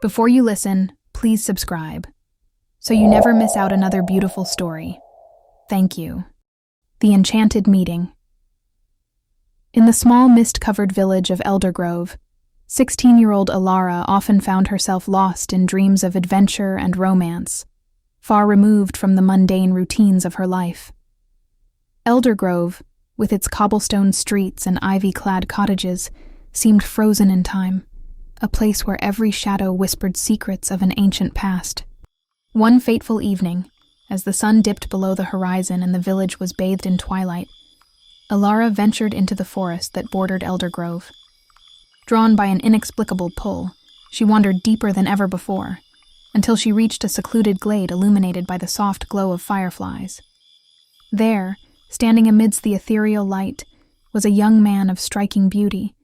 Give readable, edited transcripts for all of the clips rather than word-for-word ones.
Before you listen, please subscribe, so you never miss out another beautiful story. Thank you. The Enchanted Meeting. In the small mist-covered village of Eldergrove, 16-year-old Alara often found herself lost in dreams of adventure and romance, far removed from the mundane routines of her life. Eldergrove, with its cobblestone streets and ivy-clad cottages, seemed frozen in time, a place where every shadow whispered secrets of an ancient past. One fateful evening, as the sun dipped below the horizon and the village was bathed in twilight, Alara ventured into the forest that bordered Eldergrove. Drawn by an inexplicable pull, she wandered deeper than ever before, until she reached a secluded glade illuminated by the soft glow of fireflies. There, standing amidst the ethereal light, was a young man of striking beauty.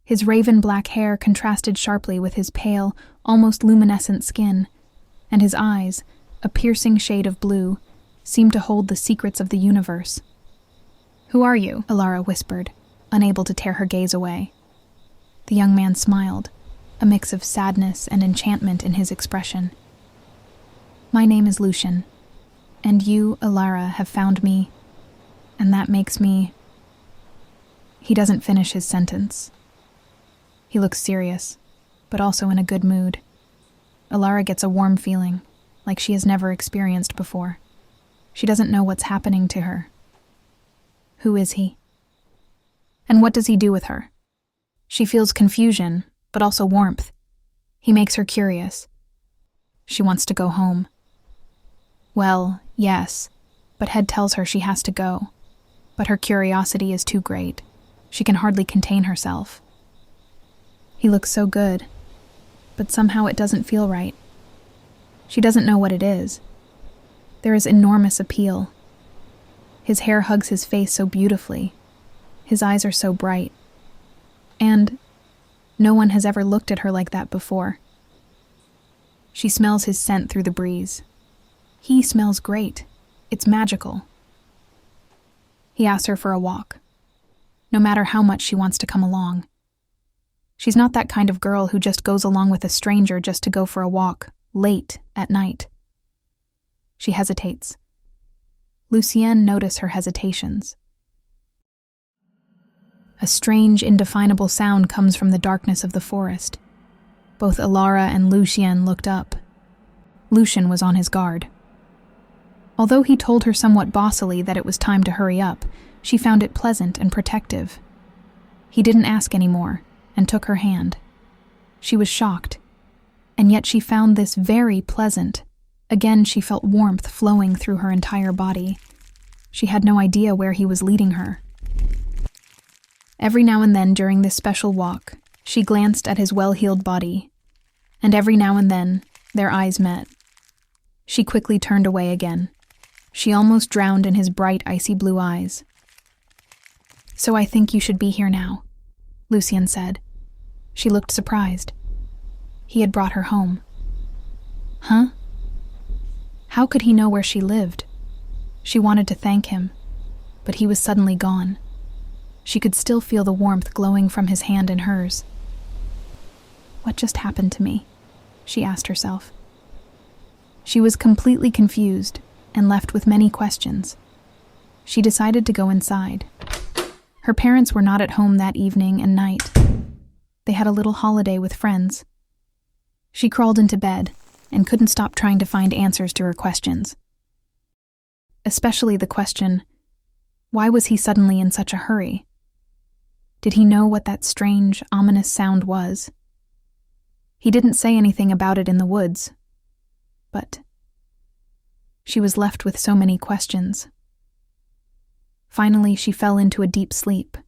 His raven-black hair contrasted sharply with his pale, almost luminescent skin, and his eyes, a piercing shade of blue, seemed to hold the secrets of the universe. "Who are you?" Alara whispered, unable to tear her gaze away. The young man smiled, a mix of sadness and enchantment in his expression. "My name is Lucian, and you, Alara, have found me, and that makes me—" He doesn't finish his sentence. He looks serious, but also in a good mood. Alara gets a warm feeling, like she has never experienced before. She doesn't know what's happening to her. Who is he? And what does he do with her? She feels confusion, but also warmth. He makes her curious. She wants to go home. Well, yes, but Head tells her she has to go. But her curiosity is too great. She can hardly contain herself. He looks so good, but somehow it doesn't feel right. She doesn't know what it is. There is enormous appeal. His hair hugs his face so beautifully. His eyes are so bright. And no one has ever looked at her like that before. She smells his scent through the breeze. He smells great. It's magical. He asks her for a walk, no matter how much she wants to come along. She's not that kind of girl who just goes along with a stranger just to go for a walk, late at night. She hesitates. Lucienne notices her hesitations. A strange, indefinable sound comes from the darkness of the forest. Both Alara and Lucienne looked up. Lucian was on his guard. Although he told her somewhat bossily that it was time to hurry up, she found it pleasant and protective. He didn't ask any more, and took her hand. She was shocked, and yet she found this very pleasant. Again, she felt warmth flowing through her entire body. She had no idea where he was leading her. Every now and then during this special walk, she glanced at his well-heeled body, and every now and then, their eyes met. She quickly turned away again. She almost drowned in his bright, icy blue eyes. "So I think you should be here now," Lucienne said. She looked surprised. He had brought her home. Huh? How could he know where she lived? She wanted to thank him, but he was suddenly gone. She could still feel the warmth glowing from his hand in hers. What just happened to me? She asked herself. She was completely confused and left with many questions. She decided to go inside. Her parents were not at home that evening and night. They had a little holiday with friends. She crawled into bed and couldn't stop trying to find answers to her questions. Especially the question, why was he suddenly in such a hurry? Did he know what that strange, ominous sound was? He didn't say anything about it in the woods, but she was left with so many questions. Finally, she fell into a deep sleep.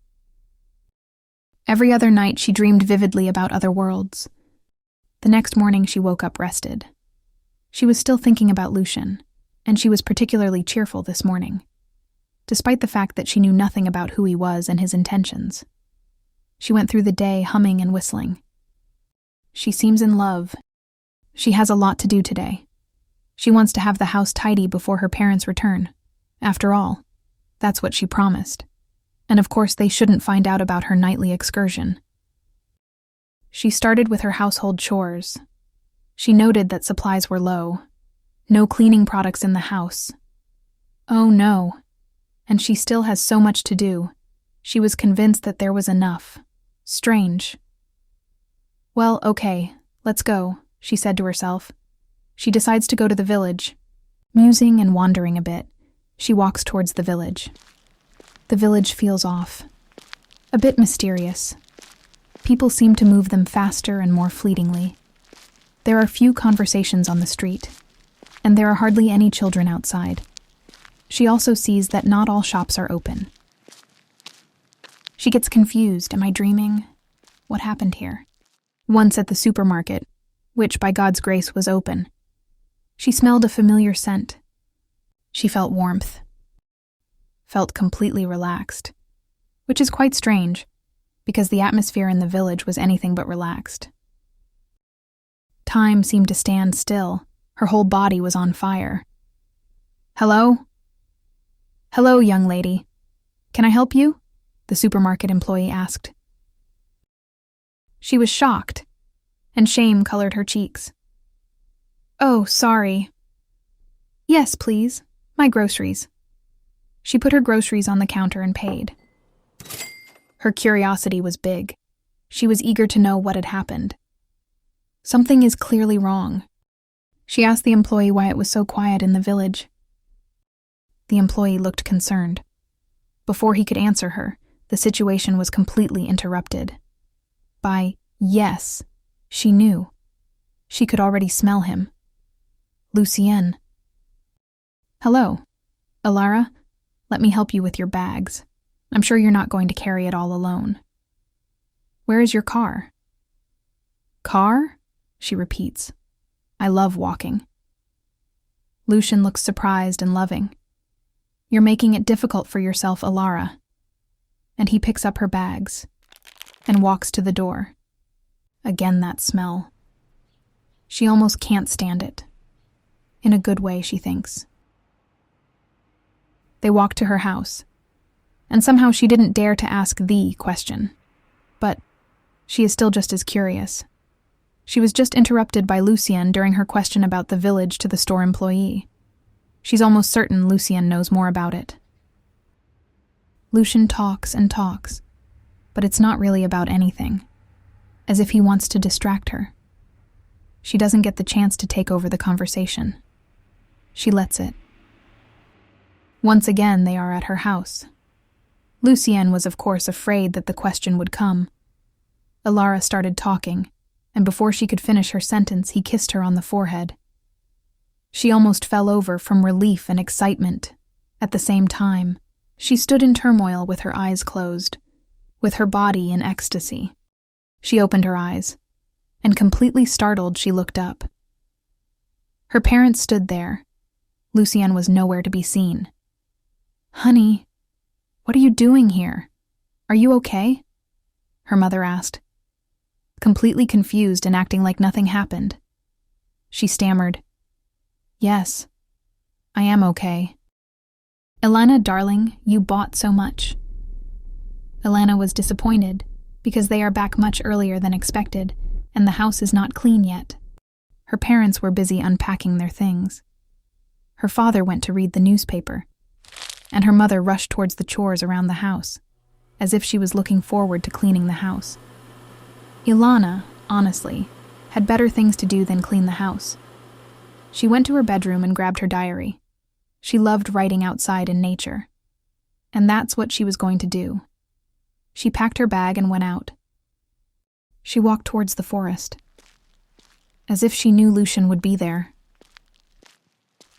Every other night, she dreamed vividly about other worlds. The next morning, she woke up rested. She was still thinking about Lucian, and she was particularly cheerful this morning, despite the fact that she knew nothing about who he was and his intentions. She went through the day humming and whistling. She seems in love. She has a lot to do today. She wants to have the house tidy before her parents return. After all, that's what she promised. And of course they shouldn't find out about her nightly excursion. She started with her household chores, She noted that supplies were low. No cleaning products in the house. Oh no. And she still has so much to do. She was convinced that there was enough. Strange. Well, okay, let's go, she said to herself. She decides to go to the village. Musing and wandering a bit, she walks towards the village. The village feels off. A bit mysterious. People seem to move them faster and more fleetingly. There are few conversations on the street, and there are hardly any children outside. She also sees that not all shops are open. She gets confused. Am I dreaming? What happened here? Once at the supermarket, which by God's grace was open, she smelled a familiar scent. She felt warmth. Felt completely relaxed, which is quite strange, because the atmosphere in the village was anything but relaxed. Time seemed to stand still. Her whole body was on fire. Hello? Hello, young lady. Can I help you? The supermarket employee asked. She was shocked, and shame colored her cheeks. Oh, sorry. Yes, please. My groceries. She put her groceries on the counter and paid. Her curiosity was big. She was eager to know what had happened. Something is clearly wrong. She asked the employee why it was so quiet in the village. The employee looked concerned. Before he could answer her, the situation was completely interrupted. By yes, she knew. She could already smell him. Lucien. Hello. Alara, let me help you with your bags. I'm sure you're not going to carry it all alone. Where is your car? Car? She repeats. I love walking. Lucien looks surprised and loving. You're making it difficult for yourself, Alara. And he picks up her bags and walks to the door. Again, that smell. She almost can't stand it. In a good way, she thinks. They walk to her house, and somehow she didn't dare to ask the question. But she is still just as curious. She was just interrupted by Lucien during her question about the village to the store employee. She's almost certain Lucien knows more about it. Lucien talks and talks, but it's not really about anything, as if he wants to distract her. She doesn't get the chance to take over the conversation. She lets it. Once again, they are at her house. Lucien was, of course, afraid that the question would come. Alara started talking, and before she could finish her sentence, he kissed her on the forehead. She almost fell over from relief and excitement. At the same time, she stood in turmoil with her eyes closed, with her body in ecstasy. She opened her eyes, and completely startled, she looked up. Her parents stood there. Lucien was nowhere to be seen. Honey, what are you doing here? Are you okay? Her mother asked, completely confused and acting like nothing happened. She stammered, Yes, I am okay. Elena, darling, you bought so much. Elena was disappointed because they are back much earlier than expected, and the house is not clean yet. Her parents were busy unpacking their things. Her father went to read the newspaper, and her mother rushed towards the chores around the house, as if she was looking forward to cleaning the house. Ilana, honestly, had better things to do than clean the house. She went to her bedroom and grabbed her diary. She loved writing outside in nature, and that's what she was going to do. She packed her bag and went out. She walked towards the forest, as if she knew Lucien would be there.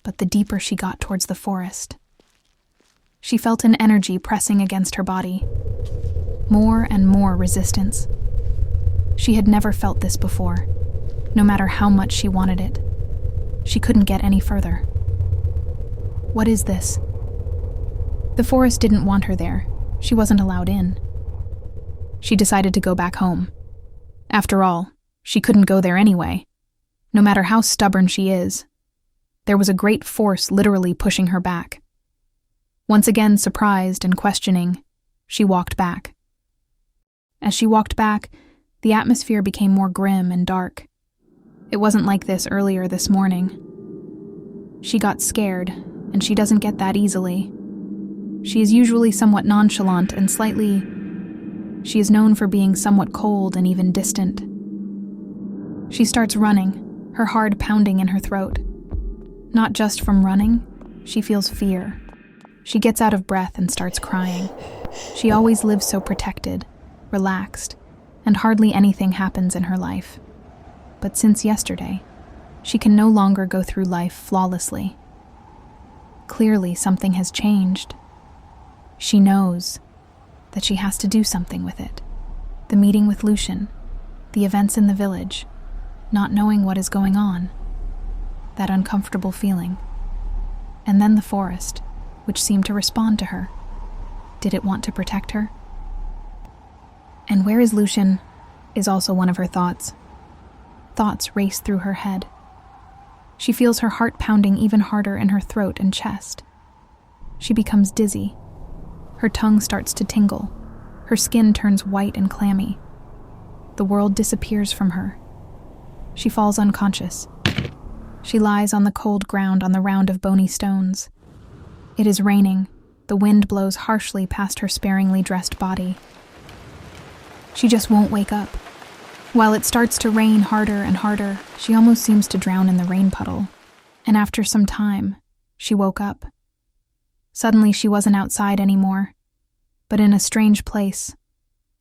But the deeper she got towards the forest, she felt an energy pressing against her body. More and more resistance. She had never felt this before. No matter how much she wanted it, she couldn't get any further. What is this? The forest didn't want her there. She wasn't allowed in. She decided to go back home. After all, she couldn't go there anyway. No matter how stubborn she is, there was a great force literally pushing her back. Once again surprised and questioning, she walked back. As she walked back, the atmosphere became more grim and dark. It wasn't like this earlier this morning. She got scared, and she doesn't get that easily. She is usually somewhat nonchalant and she is known for being somewhat cold and even distant. She starts running, her heart pounding in her throat. Not just from running, she feels fear. She gets out of breath and starts crying. She always lives so protected, relaxed, and hardly anything happens in her life. But since yesterday, she can no longer go through life flawlessly. Clearly, something has changed. She knows that she has to do something with it. The meeting with Lucian, the events in the village, not knowing what is going on, that uncomfortable feeling, and then the forest, which seemed to respond to her. Did it want to protect her? And where is Lucian is also one of her thoughts. Thoughts race through her head. She feels her heart pounding even harder in her throat and chest. She becomes dizzy. Her tongue starts to tingle. Her skin turns white and clammy. The world disappears from her. She falls unconscious. She lies on the cold ground on the round of bony stones. It is raining. The wind blows harshly past her sparingly dressed body. She just won't wake up. While it starts to rain harder and harder, she almost seems to drown in the rain puddle. And after some time, she woke up. Suddenly she wasn't outside anymore, but in a strange place,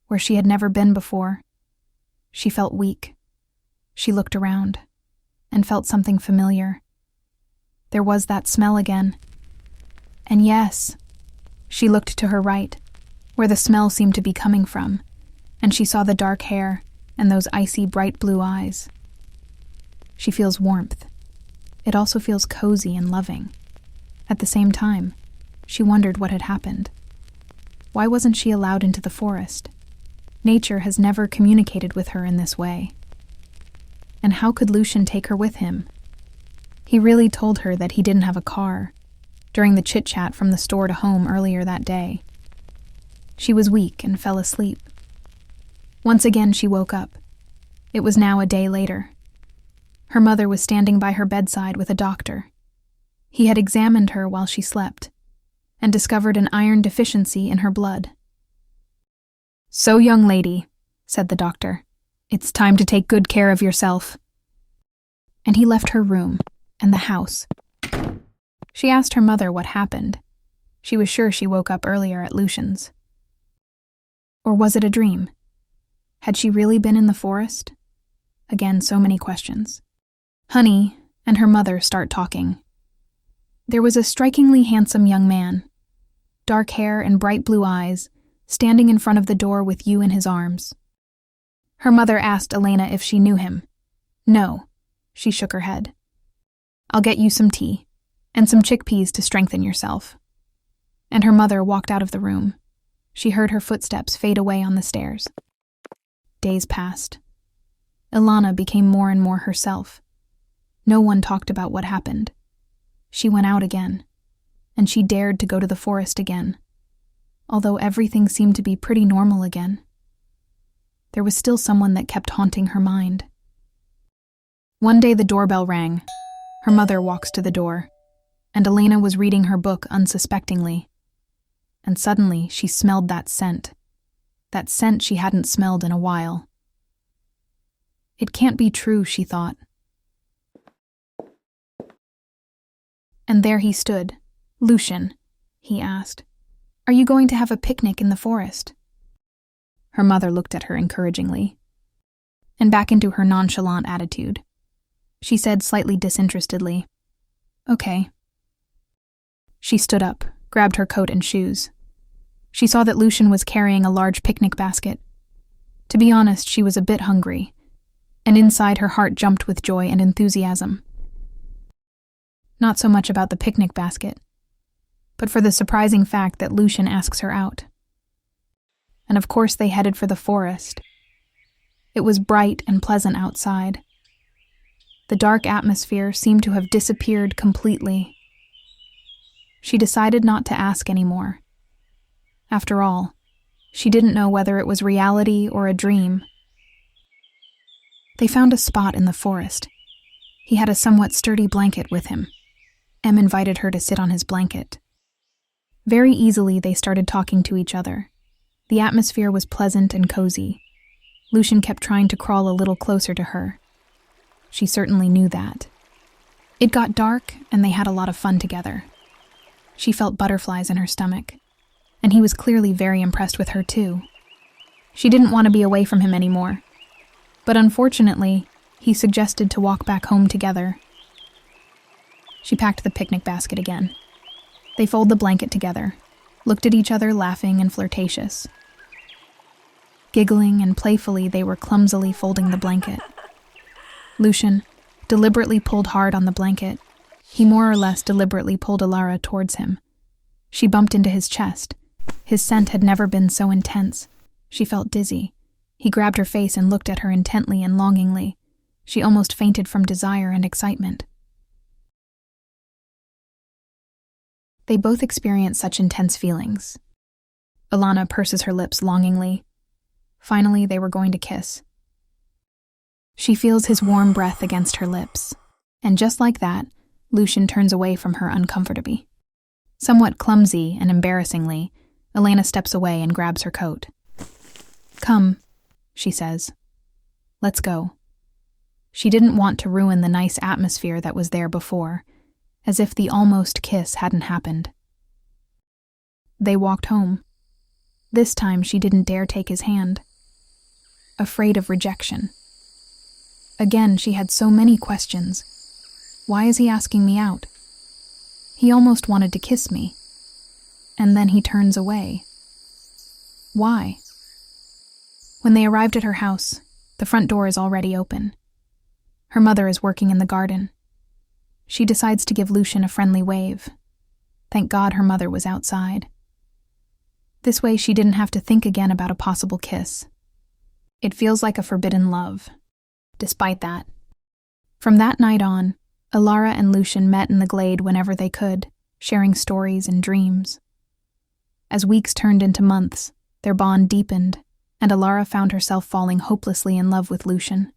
where she had never been before. She felt weak. She looked around, and felt something familiar. There was that smell again. And yes, she looked to her right, where the smell seemed to be coming from, and she saw the dark hair and those icy bright blue eyes. She feels warmth. It also feels cozy and loving. At the same time, she wondered what had happened. Why wasn't she allowed into the forest? Nature has never communicated with her in this way. And how could Lucian take her with him? He really told her that he didn't have a car, during the chit-chat from the store to home earlier that day. She was weak and fell asleep. Once again she woke up. It was now a day later. Her mother was standing by her bedside with a doctor. He had examined her while she slept, and discovered an iron deficiency in her blood. "So, young lady," said the doctor, "it's time to take good care of yourself." And he left her room, and the house. She asked her mother what happened. She was sure she woke up earlier at Lucian's. Or was it a dream? Had she really been in the forest? Again, so many questions. Honey and her mother start talking. There was a strikingly handsome young man, dark hair and bright blue eyes, standing in front of the door with you in his arms. Her mother asked Elena if she knew him. No, she shook her head. "I'll get you some tea, and some chickpeas to strengthen yourself." And her mother walked out of the room. She heard her footsteps fade away on the stairs. Days passed. Ilana became more and more herself. No one talked about what happened. She went out again, and she dared to go to the forest again, although everything seemed to be pretty normal again. There was still someone that kept haunting her mind. One day the doorbell rang. Her mother walks to the door, and Elena was reading her book unsuspectingly. And suddenly she smelled that scent she hadn't smelled in a while. It can't be true, she thought. And there he stood. "Lucian," he asked, "are you going to have a picnic in the forest?" Her mother looked at her encouragingly, and back into her nonchalant attitude. She said slightly disinterestedly, "Okay." She stood up, grabbed her coat and shoes. She saw that Lucian was carrying a large picnic basket. To be honest, she was a bit hungry, and inside her heart jumped with joy and enthusiasm. Not so much about the picnic basket, but for the surprising fact that Lucian asks her out. And of course they headed for the forest. It was bright and pleasant outside. The dark atmosphere seemed to have disappeared completely. She decided not to ask anymore. After all, she didn't know whether it was reality or a dream. They found a spot in the forest, He had a somewhat sturdy blanket with him. Em invited her to sit on his blanket. Very easily, they started talking to each other. The atmosphere was pleasant and cozy. Lucien kept trying to crawl a little closer to her. She certainly knew that. It got dark, and they had a lot of fun together. She felt butterflies in her stomach, and he was clearly very impressed with her too. She didn't want to be away from him anymore, but unfortunately, he suggested to walk back home together. She packed the picnic basket again. They folded the blanket together, looked at each other laughing and flirtatious. Giggling and playfully, they were clumsily folding the blanket. Lucien deliberately pulled hard on the blanket. He more or less deliberately pulled Alara towards him. She bumped into his chest. His scent had never been so intense. She felt dizzy. He grabbed her face and looked at her intently and longingly. She almost fainted from desire and excitement. They both experienced such intense feelings. Alana purses her lips longingly. Finally, they were going to kiss. She feels his warm breath against her lips, and just like that, Lucien turns away from her uncomfortably. Somewhat clumsy and embarrassingly, Elena steps away and grabs her coat. "Come," she says. "Let's go." She didn't want to ruin the nice atmosphere that was there before, as if the almost kiss hadn't happened. They walked home. This time she didn't dare take his hand, afraid of rejection. Again, she had so many questions. Why is he asking me out? He almost wanted to kiss me. And then he turns away. Why? When they arrived at her house, the front door is already open. Her mother is working in the garden. She decides to give Lucien a friendly wave. Thank God her mother was outside. This way she didn't have to think again about a possible kiss. It feels like a forbidden love. Despite that, from that night on, Alara and Lucien met in the glade whenever they could, sharing stories and dreams. As weeks turned into months, their bond deepened, and Alara found herself falling hopelessly in love with Lucien.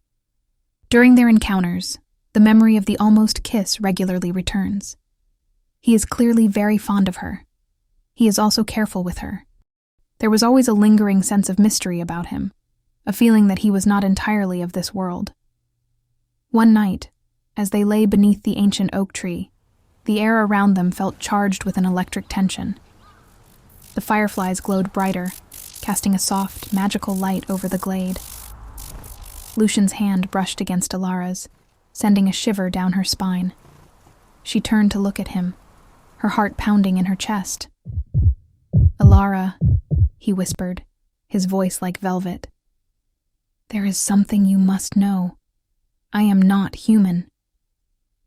During their encounters, the memory of the almost kiss regularly returns. He is clearly very fond of her. He is also careful with her. There was always a lingering sense of mystery about him, a feeling that he was not entirely of this world. One night, as they lay beneath the ancient oak tree, the air around them felt charged with an electric tension. The fireflies glowed brighter, casting a soft, magical light over the glade. Lucien's hand brushed against Alara's, sending a shiver down her spine. She turned to look at him, her heart pounding in her chest. "Alara," he whispered, his voice like velvet. "There is something you must know. I am not human."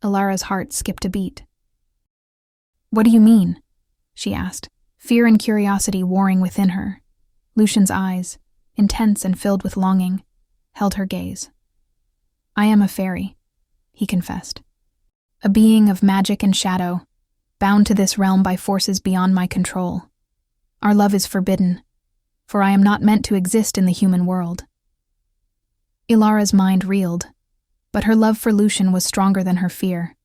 Alara's heart skipped a beat. "What do you mean?" she asked, fear and curiosity warring within her. Lucien's eyes, intense and filled with longing, held her gaze. "I am a fairy," he confessed. "A being of magic and shadow, bound to this realm by forces beyond my control. Our love is forbidden, for I am not meant to exist in the human world." Ilara's mind reeled, but her love for Lucien was stronger than her fear.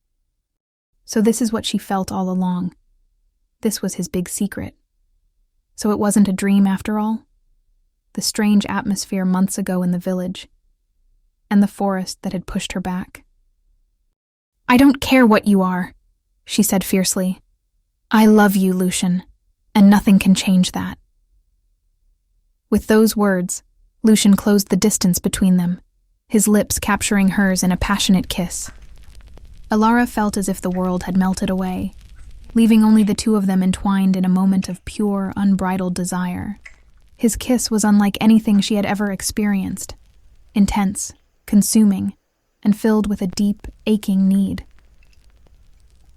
So this is what she felt all along. This was his big secret. So it wasn't a dream after all? The strange atmosphere months ago in the village, and the forest that had pushed her back. "I don't care what you are," she said fiercely. "I love you, Lucien, and nothing can change that." With those words, Lucien closed the distance between them, his lips capturing hers in a passionate kiss. Alara felt as if the world had melted away, leaving only the two of them entwined in a moment of pure, unbridled desire. His kiss was unlike anything she had ever experienced, intense, consuming, and filled with a deep, aching need.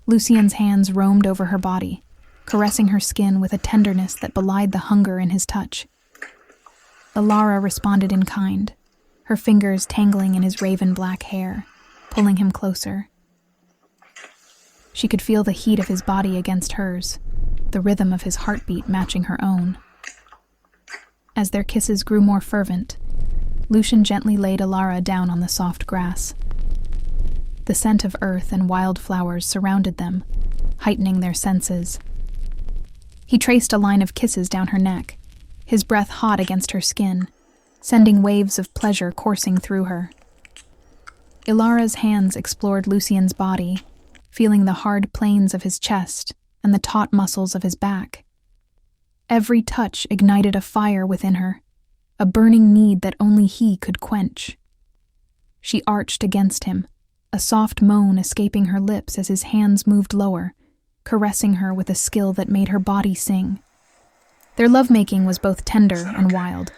Lucien's hands roamed over her body, caressing her skin with a tenderness that belied the hunger in his touch. Alara responded in kind, her fingers tangling in his raven-black hair, pulling him closer. She could feel the heat of his body against hers, the rhythm of his heartbeat matching her own. As their kisses grew more fervent, Lucien gently laid Alara down on the soft grass. The scent of earth and wildflowers surrounded them, heightening their senses. He traced a line of kisses down her neck, his breath hot against her skin, sending waves of pleasure coursing through her. Ilara's hands explored Lucien's body, feeling the hard planes of his chest and the taut muscles of his back. Every touch ignited a fire within her, a burning need that only he could quench. She arched against him, a soft moan escaping her lips as his hands moved lower, caressing her with a skill that made her body sing. Their lovemaking was both tender and wild,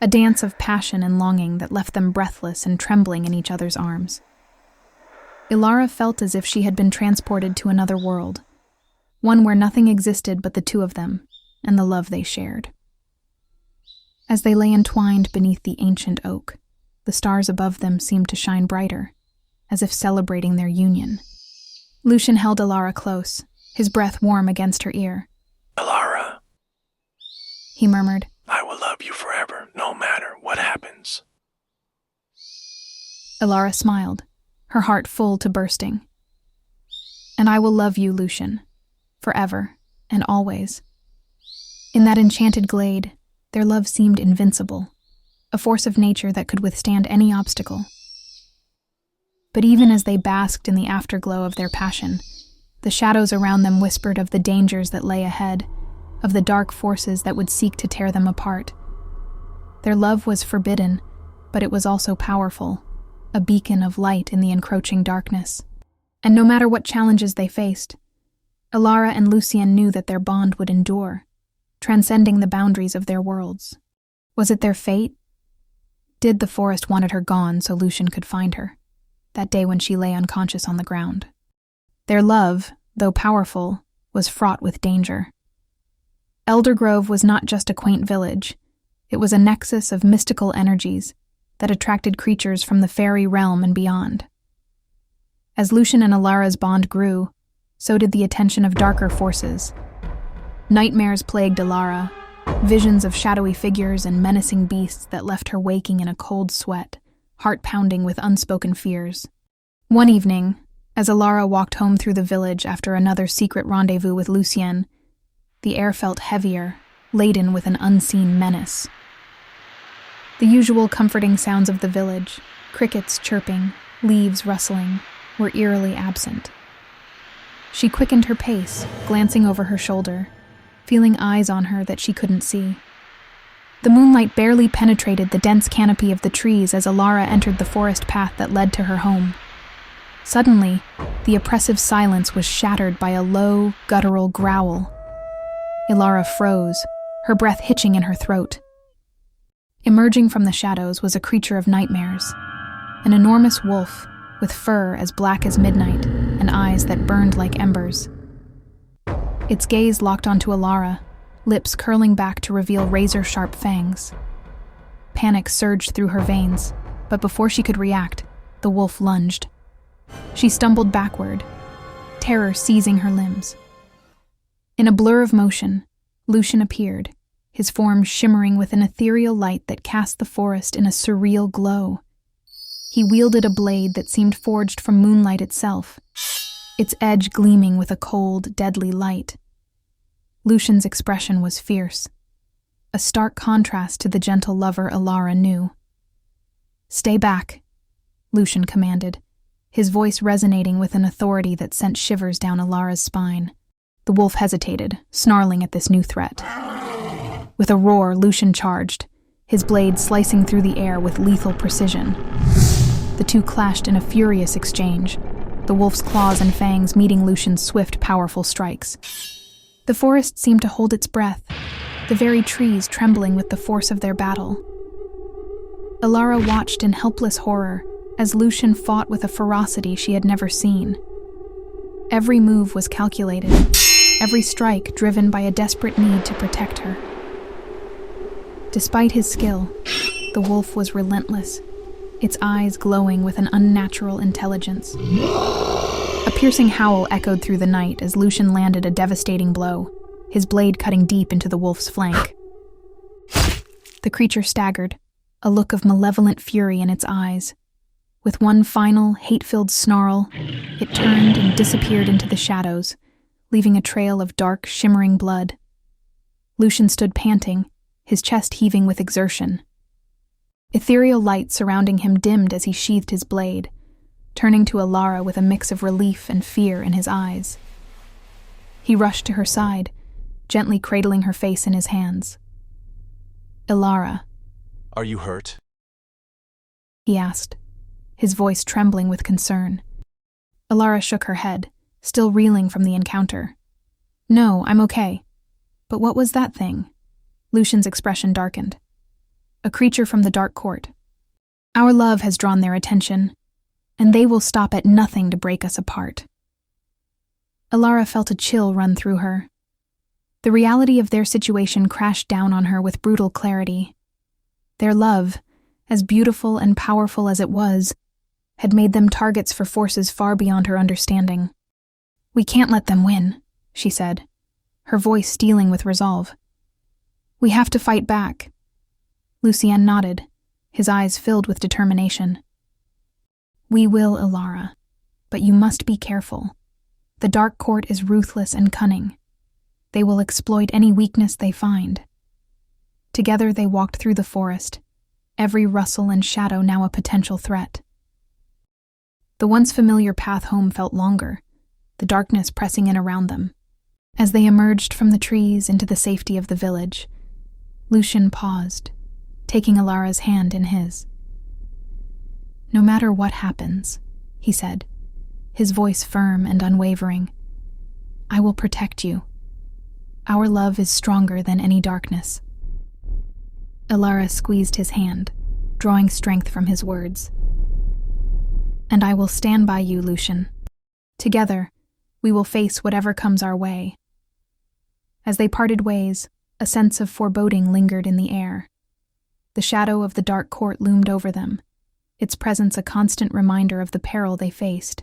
a dance of passion and longing that left them breathless and trembling in each other's arms. Ilara felt as if she had been transported to another world, one where nothing existed but the two of them and the love they shared. As they lay entwined beneath the ancient oak, the stars above them seemed to shine brighter, as if celebrating their union. Lucien held Ilara close, his breath warm against her ear. "Ilara," he murmured. "I will love you forever, no matter what happens." Ilara smiled, her heart full to bursting. "And I will love you, Lucien, forever and always." In that enchanted glade, their love seemed invincible, a force of nature that could withstand any obstacle. But even as they basked in the afterglow of their passion, the shadows around them whispered of the dangers that lay ahead, of the dark forces that would seek to tear them apart. Their love was forbidden, but it was also powerful, a beacon of light in the encroaching darkness. And no matter what challenges they faced, Ilara and Lucien knew that their bond would endure, transcending the boundaries of their worlds. Was it their fate? Did the forest wanted her gone so Lucien could find her, that day when she lay unconscious on the ground? Their love, though powerful, was fraught with danger. Eldergrove was not just a quaint village. It was a nexus of mystical energies that attracted creatures from the fairy realm and beyond. As Lucien and Ilara's bond grew, so did the attention of darker forces. Nightmares plagued Ilara, visions of shadowy figures and menacing beasts that left her waking in a cold sweat, heart pounding with unspoken fears. One evening, as Ilara walked home through the village after another secret rendezvous with Lucien, the air felt heavier, laden with an unseen menace. The usual comforting sounds of the village, crickets chirping, leaves rustling, were eerily absent. She quickened her pace, glancing over her shoulder, feeling eyes on her that she couldn't see. The moonlight barely penetrated the dense canopy of the trees as Ilara entered the forest path that led to her home. Suddenly, the oppressive silence was shattered by a low, guttural growl. Ilara froze, her breath hitching in her throat. Emerging from the shadows was a creature of nightmares, an enormous wolf with fur as black as midnight and eyes that burned like embers. Its gaze locked onto Ilara, lips curling back to reveal razor-sharp fangs. Panic surged through her veins, but before she could react, the wolf lunged. She stumbled backward, terror seizing her limbs. In a blur of motion, Lucien appeared, his form shimmering with an ethereal light that cast the forest in a surreal glow. He wielded a blade that seemed forged from moonlight itself, its edge gleaming with a cold, deadly light. Lucien's expression was fierce, a stark contrast to the gentle lover Ilara knew. "Stay back," Lucien commanded, his voice resonating with an authority that sent shivers down Ilara's spine. The wolf hesitated, snarling at this new threat. With a roar, Lucien charged, his blade slicing through the air with lethal precision. The two clashed in a furious exchange, the wolf's claws and fangs meeting Lucien's swift, powerful strikes. The forest seemed to hold its breath, the very trees trembling with the force of their battle. Ilara watched in helpless horror as Lucien fought with a ferocity she had never seen. Every move was calculated, every strike driven by a desperate need to protect her. Despite his skill, the wolf was relentless, its eyes glowing with an unnatural intelligence. A piercing howl echoed through the night as Lucien landed a devastating blow, his blade cutting deep into the wolf's flank. The creature staggered, a look of malevolent fury in its eyes. With one final, hate-filled snarl, it turned and disappeared into the shadows, leaving a trail of dark, shimmering blood. Lucian stood panting, his chest heaving with exertion. Ethereal light surrounding him dimmed as he sheathed his blade, turning to Alara with a mix of relief and fear in his eyes. He rushed to her side, gently cradling her face in his hands. "Alara," Are you hurt? he asked, his voice trembling with concern. Alara shook her head, still reeling from the encounter. "No, I'm okay. But what was that thing?" Lucian's expression darkened. "A creature from the Dark Court. Our love has drawn their attention, and they will stop at nothing to break us apart." Alara felt a chill run through her. The reality of their situation crashed down on her with brutal clarity. Their love, as beautiful and powerful as it was, had made them targets for forces far beyond her understanding. "We can't let them win," she said, her voice steeling with resolve. "We have to fight back." Lucien nodded, his eyes filled with determination. "We will, Alara, but you must be careful. The Dark Court is ruthless and cunning. They will exploit any weakness they find." Together they walked through the forest, every rustle and shadow now a potential threat. The once familiar path home felt longer, the darkness pressing in around them. As they emerged from the trees into the safety of the village, Lucian paused, taking Alara's hand in his. "No matter what happens," he said, his voice firm and unwavering, "I will protect you. Our love is stronger than any darkness." Alara squeezed his hand, drawing strength from his words. "And I will stand by you, Lucian. Together, we will face whatever comes our way." As they parted ways, a sense of foreboding lingered in the air. The shadow of the Dark Court loomed over them, its presence a constant reminder of the peril they faced.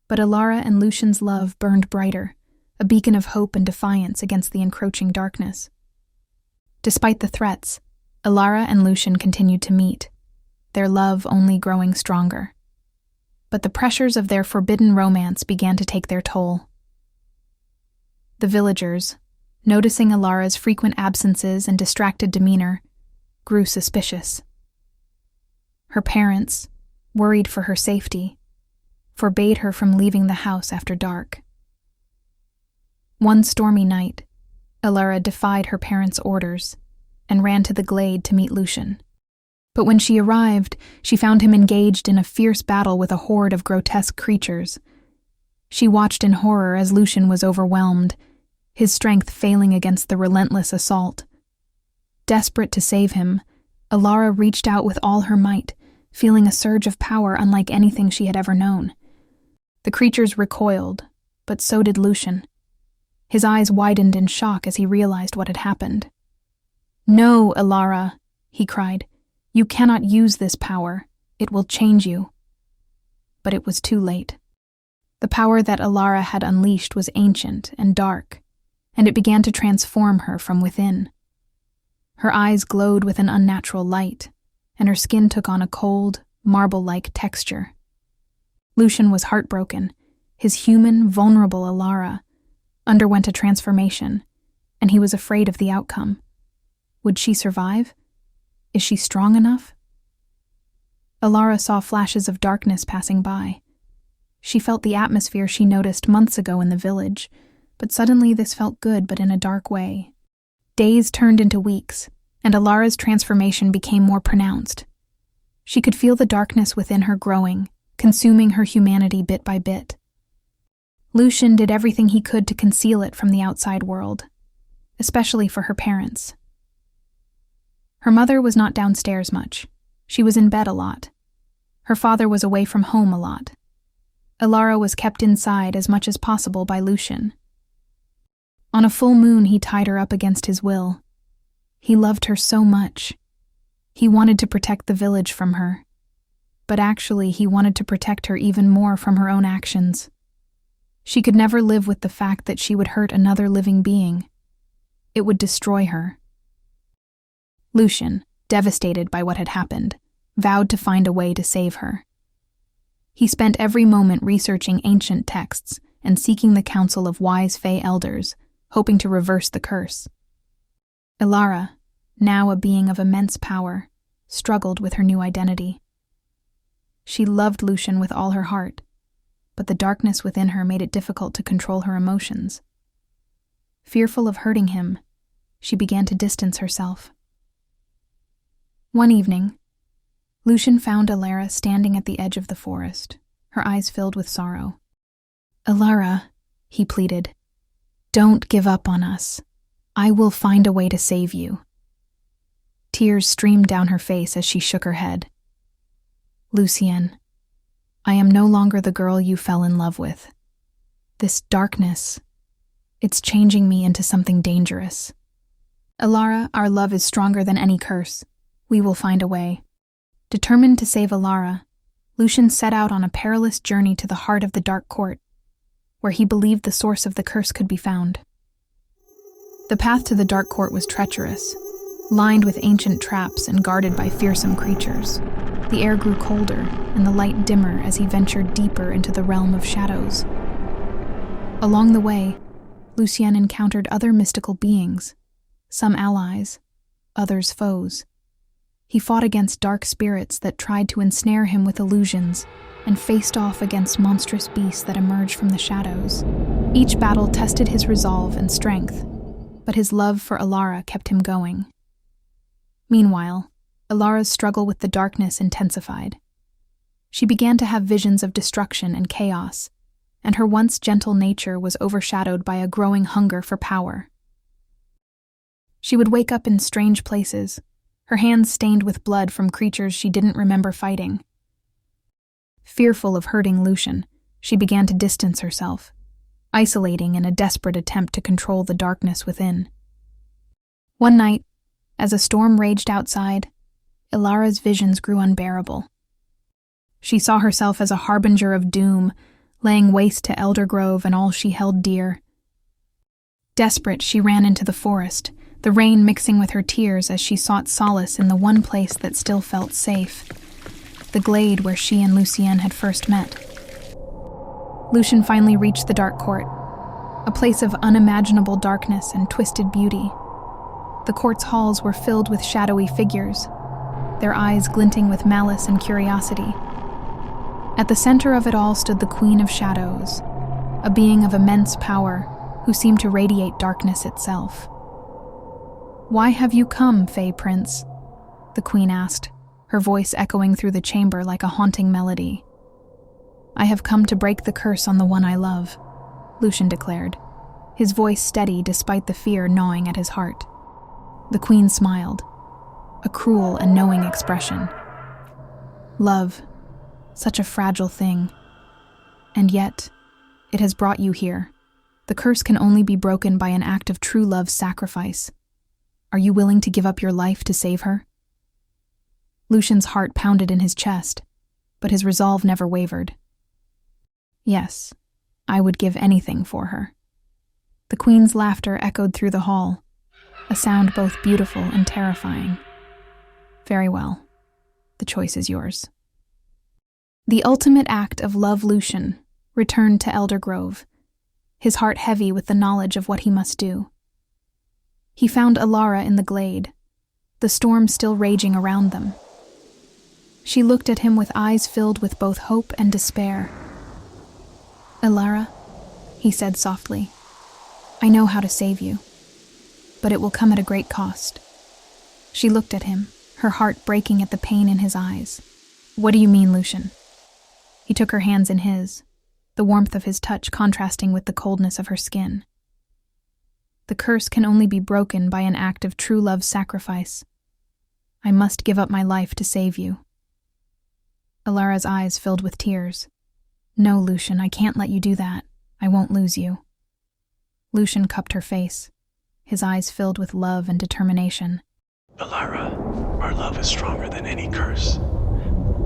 But Alara and Lucian's love burned brighter, a beacon of hope and defiance against the encroaching darkness. Despite the threats, Alara and Lucian continued to meet, their love only growing stronger. But the pressures of their forbidden romance began to take their toll. The villagers, noticing Alara's frequent absences and distracted demeanor, grew suspicious. Her parents, worried for her safety, forbade her from leaving the house after dark. One stormy night, Alara defied her parents' orders and ran to the glade to meet Lucian. But when she arrived, she found him engaged in a fierce battle with a horde of grotesque creatures. She watched in horror as Lucian was overwhelmed, his strength failing against the relentless assault. Desperate to save him, Alara reached out with all her might, feeling a surge of power unlike anything she had ever known. The creatures recoiled, but so did Lucian. His eyes widened in shock as he realized what had happened. "No, Alara," he cried. "You cannot use this power. It will change you." But it was too late. The power that Alara had unleashed was ancient and dark, and it began to transform her from within. Her eyes glowed with an unnatural light, and her skin took on a cold, marble-like texture. Lucian was heartbroken. His human, vulnerable Alara underwent a transformation, and he was afraid of the outcome. Would she survive? Is she strong enough? Alara saw flashes of darkness passing by. She felt the atmosphere she noticed months ago in the village, but suddenly this felt good but in a dark way. Days turned into weeks, and Alara's transformation became more pronounced. She could feel the darkness within her growing, consuming her humanity bit by bit. Lucian did everything he could to conceal it from the outside world, especially for her parents. Her mother was not downstairs much. She was in bed a lot. Her father was away from home a lot. Alara was kept inside as much as possible by Lucian. On a full moon, he tied her up against his will. He loved her so much. He wanted to protect the village from her. But actually, he wanted to protect her even more from her own actions. She could never live with the fact that she would hurt another living being. It would destroy her. Lucian, devastated by what had happened, vowed to find a way to save her. He spent every moment researching ancient texts and seeking the counsel of wise Fae elders, hoping to reverse the curse. Ilara, now a being of immense power, struggled with her new identity. She loved Lucian with all her heart, but the darkness within her made it difficult to control her emotions. Fearful of hurting him, she began to distance herself. One evening, Lucian found Ilara standing at the edge of the forest, her eyes filled with sorrow. "Ilara," he pleaded, "don't give up on us. I will find a way to save you." Tears streamed down her face as she shook her head. "Lucien, I am no longer the girl you fell in love with. This darkness, it's changing me into something dangerous. Ilara, our love is stronger than any curse. We will find a way." Determined to save Ilara, Lucian set out on a perilous journey to the heart of the Dark Court, where he believed the source of the curse could be found. The path to the Dark Court was treacherous, lined with ancient traps and guarded by fearsome creatures. The air grew colder and the light dimmer as he ventured deeper into the realm of shadows. Along the way, Lucien encountered other mystical beings, some allies, others foes. He fought against dark spirits that tried to ensnare him with illusions and faced off against monstrous beasts that emerged from the shadows. Each battle tested his resolve and strength, but his love for Ilara kept him going. Meanwhile, Ilara's struggle with the darkness intensified. She began to have visions of destruction and chaos, and her once gentle nature was overshadowed by a growing hunger for power. She would wake up in strange places, her hands stained with blood from creatures she didn't remember fighting. Fearful of hurting Lucian, she began to distance herself, isolating in a desperate attempt to control the darkness within. One night, as a storm raged outside, Ilara's visions grew unbearable. She saw herself as a harbinger of doom, laying waste to Eldergrove and all she held dear. Desperate, she ran into the forest, the rain mixing with her tears as she sought solace in the one place that still felt safe, the glade where she and Lucien had first met. Lucian finally reached the Dark Court, a place of unimaginable darkness and twisted beauty. The court's halls were filled with shadowy figures, their eyes glinting with malice and curiosity. At the center of it all stood the Queen of Shadows, a being of immense power who seemed to radiate darkness itself. "Why have you come, Fey Prince?" the Queen asked, her voice echoing through the chamber like a haunting melody. "I have come to break the curse on the one I love," Lucian declared, his voice steady despite the fear gnawing at his heart. The Queen smiled, a cruel and knowing expression. "Love, such a fragile thing. And yet, it has brought you here. The curse can only be broken by an act of true love's sacrifice. Are you willing to give up your life to save her?" Lucian's heart pounded in his chest, but his resolve never wavered. "Yes, I would give anything for her." The Queen's laughter echoed through the hall, a sound both beautiful and terrifying. "Very well. The choice is yours." The ultimate act of love Lucian returned to Eldergrove, his heart heavy with the knowledge of what he must do. He found Ilara in the glade, the storm still raging around them. She looked at him with eyes filled with both hope and despair. "Ilara," he said softly, "I know how to save you, but it will come at a great cost." She looked at him, her heart breaking at the pain in his eyes. "What do you mean, Lucian?" He took her hands in his, the warmth of his touch contrasting with the coldness of her skin. "The curse can only be broken by an act of true love's sacrifice. I must give up my life to save you." Ilara's eyes filled with tears. "No, Lucian, I can't let you do that. I won't lose you." Lucian cupped her face, his eyes filled with love and determination. Ilara, our love is stronger than any curse.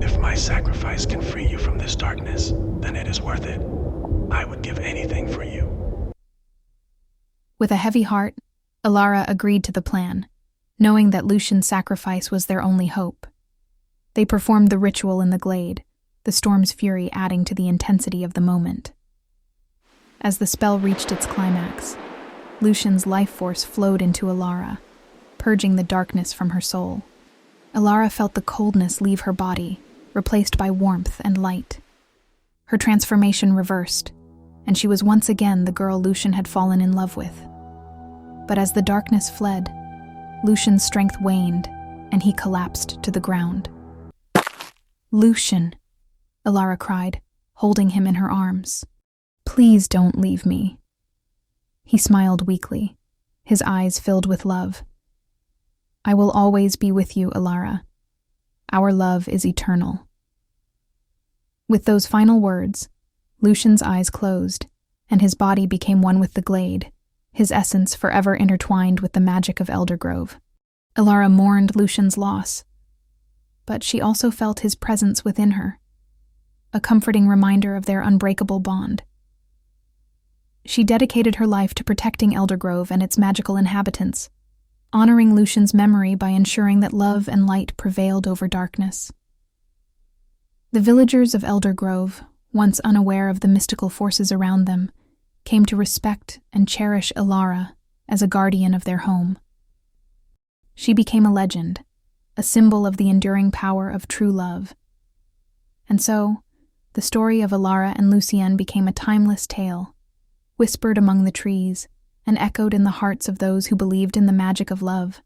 If my sacrifice can free you from this darkness, then it is worth it. I would give anything for you. With a heavy heart, Ilara agreed to the plan, knowing that Lucian's sacrifice was their only hope. They performed the ritual in the glade, the storm's fury adding to the intensity of the moment. As the spell reached its climax, Lucian's life force flowed into Alara, purging the darkness from her soul. Alara felt the coldness leave her body, replaced by warmth and light. Her transformation reversed, and she was once again the girl Lucian had fallen in love with. But as the darkness fled, Lucian's strength waned, and he collapsed to the ground. "Lucian," Alara cried, holding him in her arms. "Please don't leave me." He smiled weakly, his eyes filled with love. "I will always be with you, Alara. Our love is eternal." With those final words, Lucian's eyes closed, and his body became one with the glade, his essence forever intertwined with the magic of Eldergrove. Alara mourned Lucian's loss, but she also felt his presence within her, a comforting reminder of their unbreakable bond. She dedicated her life to protecting Eldergrove and its magical inhabitants, honoring Lucian's memory by ensuring that love and light prevailed over darkness. The villagers of Eldergrove, once unaware of the mystical forces around them, came to respect and cherish Alara as a guardian of their home. She became a legend, a symbol of the enduring power of true love. And so, the story of Alara and Lucien became a timeless tale, whispered among the trees and echoed in the hearts of those who believed in the magic of love,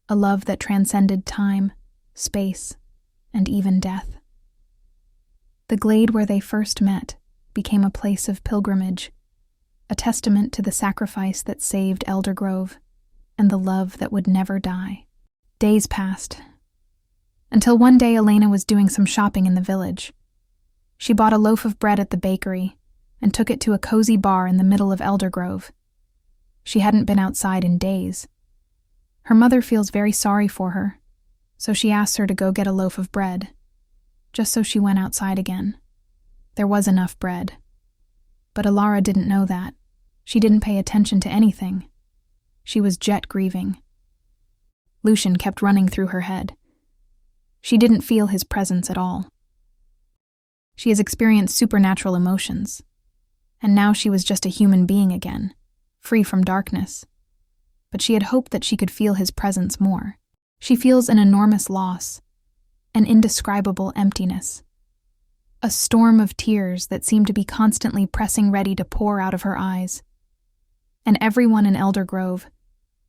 a love that transcended time, space, and even death. The glade where they first met became a place of pilgrimage, a testament to the sacrifice that saved Eldergrove and the love that would never die. Days passed, until one day Elena was doing some shopping in the village. She bought a loaf of bread at the bakery and took it to a cozy bar in the middle of Eldergrove. She hadn't been outside in days. Her mother feels very sorry for her, so she asks her to go get a loaf of bread, just so she went outside again. There was enough bread. But Alara didn't know that. She didn't pay attention to anything. She was jet grieving. Lucian kept running through her head. She didn't feel his presence at all. She has experienced supernatural emotions, and now she was just a human being again, free from darkness. But she had hoped that she could feel his presence more. She feels an enormous loss, an indescribable emptiness, a storm of tears that seem to be constantly pressing ready to pour out of her eyes. And everyone in Eldergrove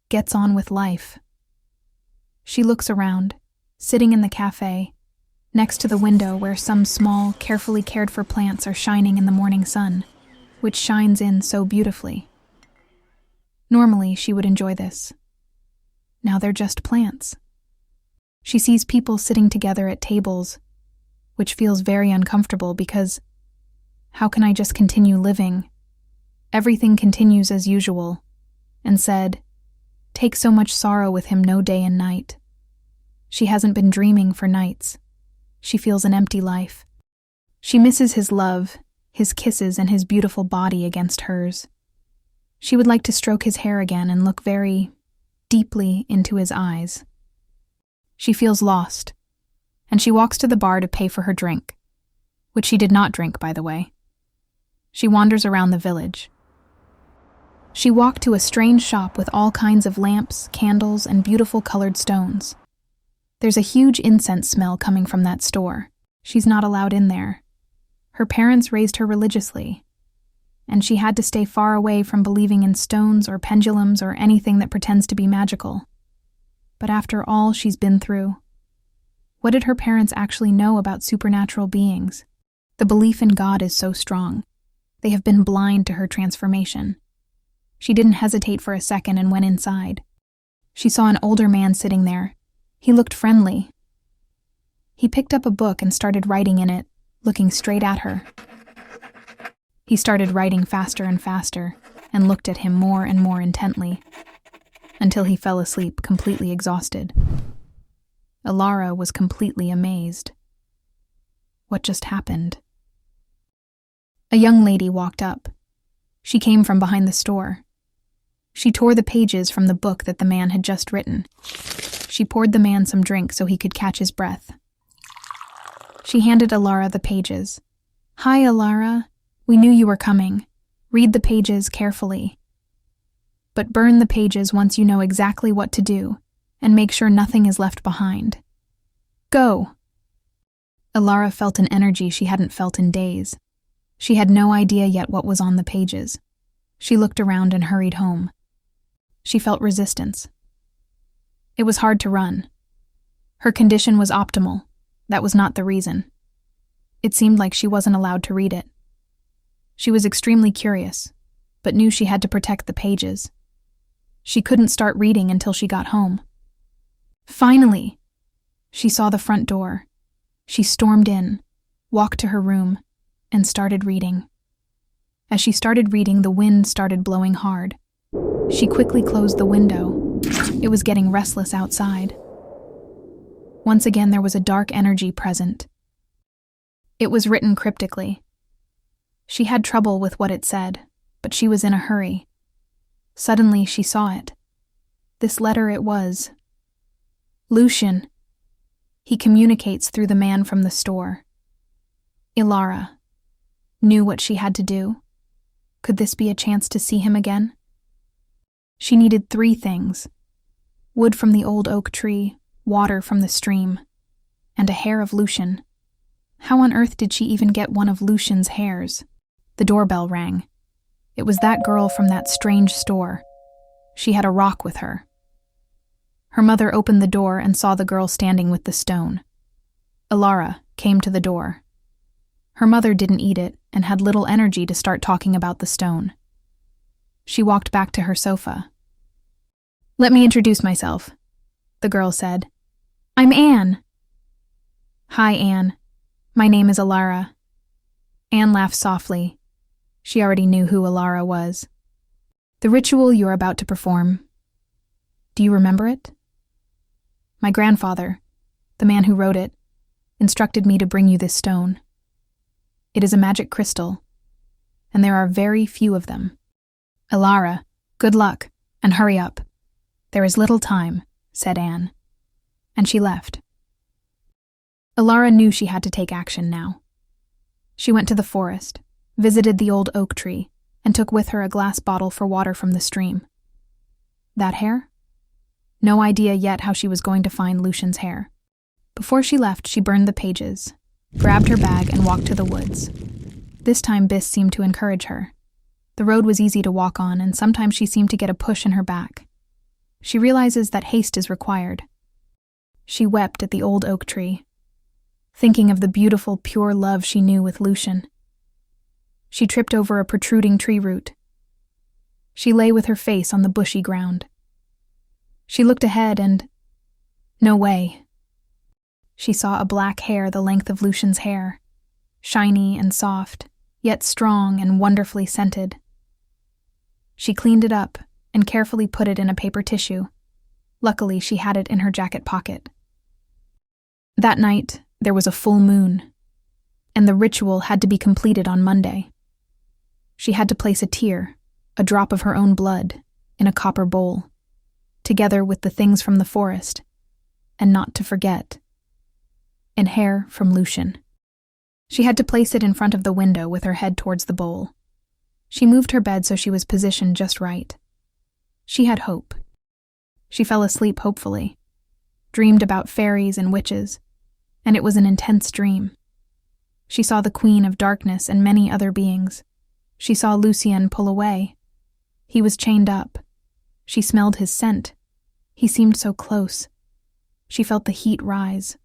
gets on with life. She looks around, sitting in the cafe, next to the window where some small, carefully cared-for plants are shining in the morning sun, which shines in so beautifully. Normally, she would enjoy this. Now they're just plants. She sees people sitting together at tables, which feels very uncomfortable because how can I just continue living? Everything continues as usual, and said, take so much sorrow with him no day and night. She hasn't been dreaming for nights. She feels an empty life. She misses his love, his kisses, and his beautiful body against hers. She would like to stroke his hair again and look very deeply into his eyes. She feels lost, and she walks to the bar to pay for her drink, which she did not drink, by the way. She wanders around the village. She walked to a strange shop with all kinds of lamps, candles, and beautiful colored stones. There's a huge incense smell coming from that store. She's not allowed in there. Her parents raised her religiously, and she had to stay far away from believing in stones or pendulums or anything that pretends to be magical. But after all she's been through, what did her parents actually know about supernatural beings? The belief in God is so strong. They have been blind to her transformation. She didn't hesitate for a second and went inside. She saw an older man sitting there. He looked friendly. He picked up a book and started writing in it, looking straight at her. He started writing faster and faster and looked at him more and more intently, until he fell asleep, completely exhausted. Alara was completely amazed. What just happened? A young lady walked up. She came from behind the store. She tore the pages from the book that the man had just written. She poured the man some drink so he could catch his breath. She handed Alara the pages. "Hi, Alara. We knew you were coming. Read the pages carefully. But burn the pages once you know exactly what to do, and make sure nothing is left behind. Go!" Alara felt an energy she hadn't felt in days. She had no idea yet what was on the pages. She looked around and hurried home. She felt resistance. It was hard to run. Her condition was optimal. That was not the reason. It seemed like she wasn't allowed to read it. She was extremely curious, but knew she had to protect the pages. She couldn't start reading until she got home. Finally, she saw the front door. She stormed in, walked to her room, and started reading. As she started reading, the wind started blowing hard. She quickly closed the window. It was getting restless outside. Once again, there was a dark energy present. It was written cryptically. She had trouble with what it said, but she was in a hurry. Suddenly, she saw it. This letter it was. Lucian. He communicates through the man from the store. Alara knew what she had to do. Could this be a chance to see him again? She needed 3 things: wood from the old oak tree, water from the stream, and a hair of Lucian. How on earth did she even get one of Lucian's hairs? The doorbell rang. It was that girl from that strange store. She had a rock with her. Her mother opened the door and saw the girl standing with the stone. Alara came to the door. Her mother didn't eat it and had little energy to start talking about the stone. She walked back to her sofa. "Let me introduce myself," the girl said. "I'm Anne." "Hi, Anne. My name is Alara." Anne laughed softly. She already knew who Alara was. "The ritual you're about to perform. Do you remember it? My grandfather, the man who wrote it, instructed me to bring you this stone. It is a magic crystal, and there are very few of them. Alara, good luck, and hurry up. There is little time," said Anne, and she left. Alara knew she had to take action now. She went to the forest, visited the old oak tree, and took with her a glass bottle for water from the stream. That hair? No idea yet how she was going to find Lucian's hair. Before she left, she burned the pages, grabbed her bag, and walked to the woods. This time Biss seemed to encourage her. The road was easy to walk on, and sometimes she seemed to get a push in her back. She realizes that haste is required. She wept at the old oak tree, thinking of the beautiful, pure love she knew with Lucian. She tripped over a protruding tree root. She lay with her face on the bushy ground. She looked ahead and... no way. She saw a black hair the length of Lucian's hair, shiny and soft, yet strong and wonderfully scented. She cleaned it up and carefully put it in a paper tissue. Luckily, she had it in her jacket pocket. That night, there was a full moon, and the ritual had to be completed on Monday. She had to place a tear, a drop of her own blood, in a copper bowl, together with the things from the forest, and not to forget, and hair from Lucian. She had to place it in front of the window with her head towards the bowl. She moved her bed so she was positioned just right. She had hope. She fell asleep hopefully, dreamed about fairies and witches, and it was an intense dream. She saw the Queen of Darkness and many other beings. She saw Lucian pull away. He was chained up. She smelled his scent. He seemed so close. She felt the heat rise.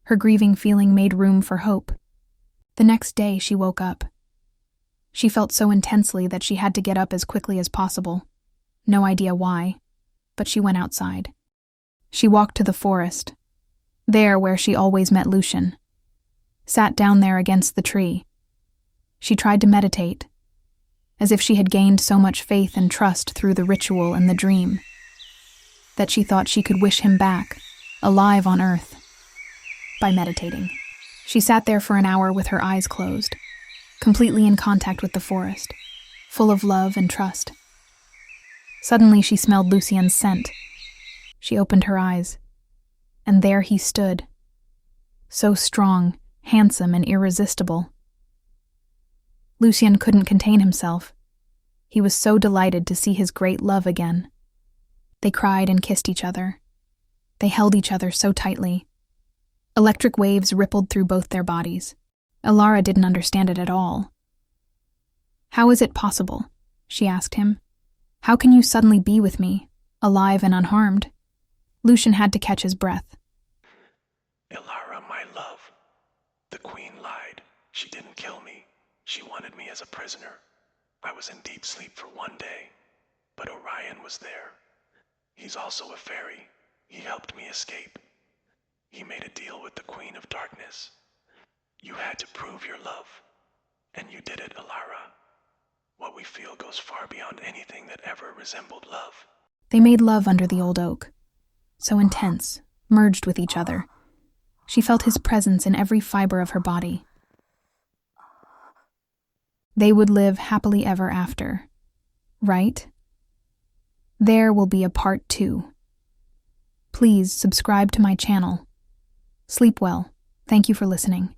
Her grieving feeling made room for hope. The next day she woke up. She felt so intensely that she had to get up as quickly as possible. No idea why, but she went outside. She walked to the forest, there where she always met Lucian. Sat down there against the tree. She tried to meditate, as if she had gained so much faith and trust through the ritual and the dream, that she thought she could wish him back, alive on earth, by meditating. She sat there for an hour with her eyes closed, completely in contact with the forest, full of love and trust. Suddenly she smelled Lucian's scent. She opened her eyes, and there he stood, so strong, handsome and irresistible. Lucien couldn't contain himself. He was so delighted to see his great love again. They cried and kissed each other. They held each other so tightly. Electric waves rippled through both their bodies. Alara didn't understand it at all. "How is it possible?" she asked him. "How can you suddenly be with me, alive and unharmed?" Lucien had to catch his breath. Ilara, my love. The queen lied. She didn't kill me. She wanted me as a prisoner. I was in deep sleep for one day, but Orion was there. He's also a fairy. He helped me escape. He made a deal with the Queen of Darkness. You had to prove your love, and you did it, Alara. What we feel goes far beyond anything that ever resembled love. They made love under the old oak, so intense, merged with each other. She felt his presence in every fiber of her body. They would live happily ever after, right? There will be a part 2. Please subscribe to my channel. Sleep well. Thank you for listening.